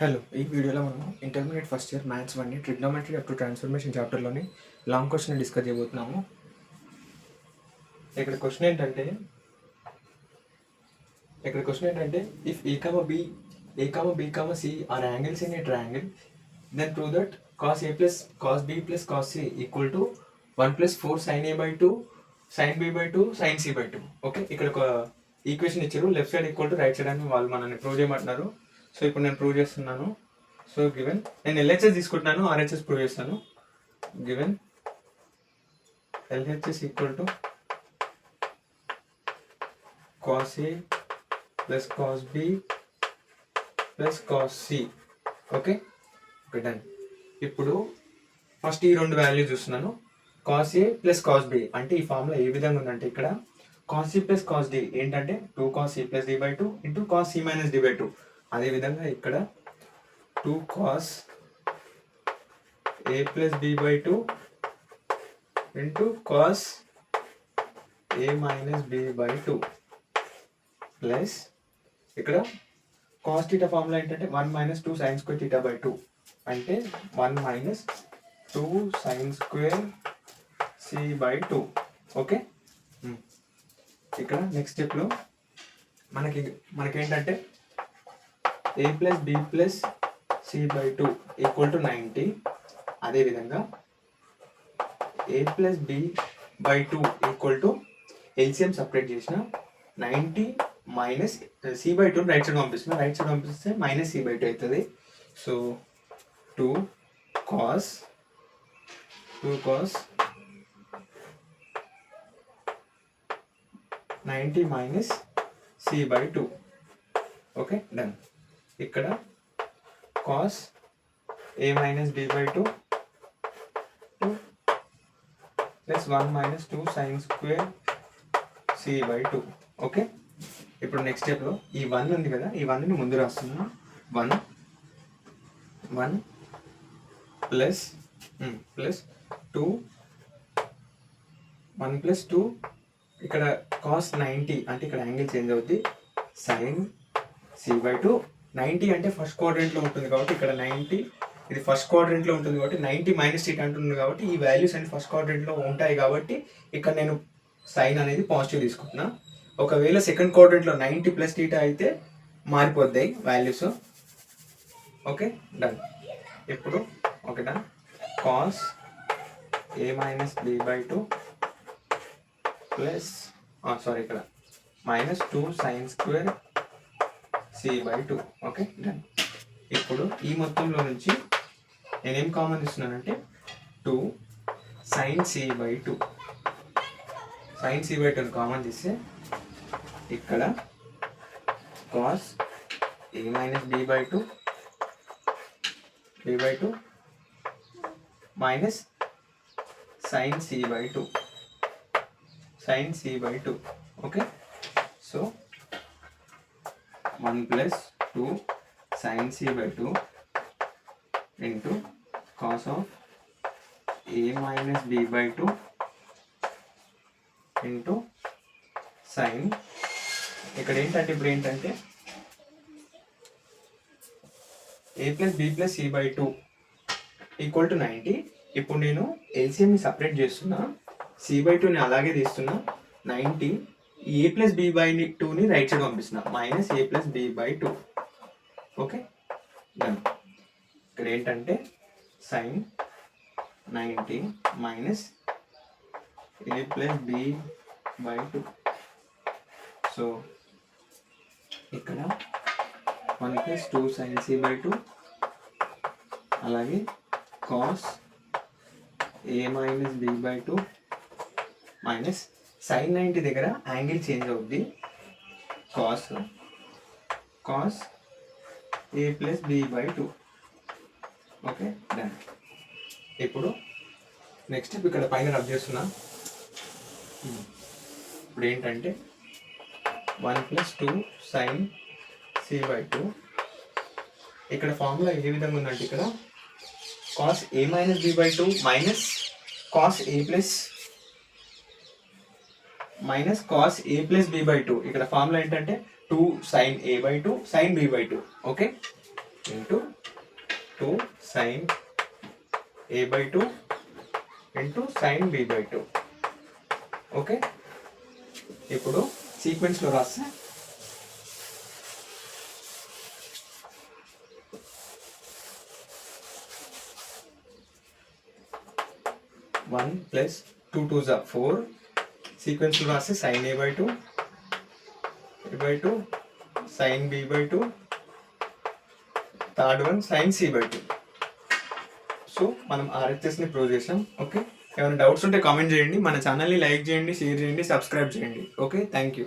Hello, ఈ వీడియోలో మనం intermediate first year maths 1 trigonometry up to transformation చాప్టర్లోని లాంగ్ క్వశ్చన్ డిస్కస్ చేయబోతున్నాము. ఇక్కడ క్వశ్చన్ ఏంటంటే if A comma C are angles in a triangle then prove that cos A plus cos B plus cos C equal to 1 + 4 sin a by 2 sin b by 2 sin c by 2. Okay, ఇక్కడ ఒక equation ఇచ్చారు, left side equal to right side అని వాళ్ళు మనల్ని prove చేయమంటున్నారు. So ఇప్పుడు నేను prove చేస్తున్నాను. సో గివెన్ నేను ఎల్హెచ్ఎస్ తీసుకుంటున్నాను, ఆర్హెచ్ఎస్ ప్రూవ్ చేస్తాను. Given LHS equal to cos A plus cos B plus cos C. Okay okay, done. ఇప్పుడు ఫస్ట్ ఈ రెండు వాల్యూ చూస్తున్నాను. Cos A plus cos B అంటే ఈ ఫార్ములా ఏ విధంగా ఉందంటే ఇక్కడ cos C plus cos D ఏంటంటే 2 cos c plus D by 2 into cos C minus D by 2. అదేవిధంగా ఇక్కడ 2 cos a plus b by 2 into cos a minus b by 2 plus ఇక్కడ కాస్ థీటా ఫార్ములా ఏంటంటే 1 minus 2 sine square theta by 2 అంటే 1 minus 2 sine square C by 2. Okay, ఇక్కడ next స్టెప్లో మనకేంటంటే a plus B plus C by 2 equal to 90. అదేవిధంగా a plus B by 2 equal to LCM separate చేసిన 90 minus C by 2 right side పంపిస్తున్నా, right side పంపిస్తే minus C by 2 అవుతుంది. So 2 cos 90 minus C by 2. Okay, done. ఇక్కడ cos A minus B by 2 plus 1 minus 2 sine square C by 2. Okay, ఇప్పుడు next స్టెప్లో ఈ 1 ఉంది కదా, ఈ 1ని ముందు రాస్తున్నాను. 1 ప్లస్ 2 1 ప్లస్ 2 ఇక్కడ కాస్ 90 అంటే ఇక్కడ యాంగిల్ చేంజ్ అవుద్ది, సైన్ సి బై 2. 90 అంటే ఫస్ట్ క్వాడ్రంట్లో ఉంటుంది కాబట్టి ఇక్కడ 90 ఇది ఫస్ట్ క్వాడ్రంట్లో ఉంటుంది కాబట్టి 90 మైనస్ థీటా అంటుంది కాబట్టి ఈ వాల్యూస్ అన్ని ఫస్ట్ క్వాడ్రంట్లో ఉంటాయి కాబట్టి ఇక్కడ నేను సైన్ అనేది పాజిటివ్ తీసుకుంటున్నా. ఒకవేళ సెకండ్ క్వాడ్రంట్లో 90 ప్లస్ థీటా అయితే మారిపోద్దాయి వాల్యూస్. Okay, done. ఇప్పుడు okay, done. Cos A minus B by 2 plus ఇక్కడ minus 2 sine square C by 2. Okay, done. ఇప్పుడు ఈ మొత్తంలో నుంచి నేనేం కామన్ తీస్తున్నానంటే 2 సైన్ సి బై 2 కామన్ తీస్తే ఇక్కడ cos A minus B by 2 minus sine C by 2 okay, so 1 plus 2 sine C by 2 into cos of A minus B by 2 into sine. ఇక్కడ ఇప్పుడు ఏంటంటే A plus B plus C by 2 equal to 90. ఇప్పుడు నేను ఎల్సిఎంని separate చేస్తున్నా, C by 2ని అలాగే తీస్తున్నా. 90 ఏ ప్లస్ బి బై 2ని రైట్ సైడ్ పంపిస్తున్నా, minus A plus B by 2. Okay, done. ఇక్కడ ఏంటంటే sine 90 minus A plus B by 2. So ఇక్కడ 1 ప్లస్ 2 సైన్ సి బై 2 అలాగే cos A minus B by 2 minus sign 90 దగ్గర angle change అవుద్ది, cos A plus B by 2. Okay, done. ఇప్పుడు next ఇక్కడ పైన rub చేస్తున్నా. ఇప్పుడు ఏంటంటే 1 ప్లస్ 2 సైన్ సి బై 2. ఇక్కడ ఫార్ములా ఏ విధంగా ఉందంటే ఇక్కడ cos A minus B by 2 minus cos A plus B by 2. ఇక్కడ ఫార్ములా ఏంటంటే 2 sin a by 2 sin b by 2. Okay, into 2 sine a/2 into sine b/2. Okay, ఇప్పుడు సీక్వెన్స్లో రాస్తే 1 + 2 = 4. సీక్వెన్స్లో రాస్తే sine a/2 sine b/2, third one sine c/2. So మనం RHSని prove చేసాం. ఓకే, ఏమైనా డౌట్స్ ఉంటే కామెంట్ చేయండి, మన ఛానల్ని లైక్ చేయండి, షేర్ చేయండి, సబ్స్క్రైబ్ చేయండి. Okay, thank you.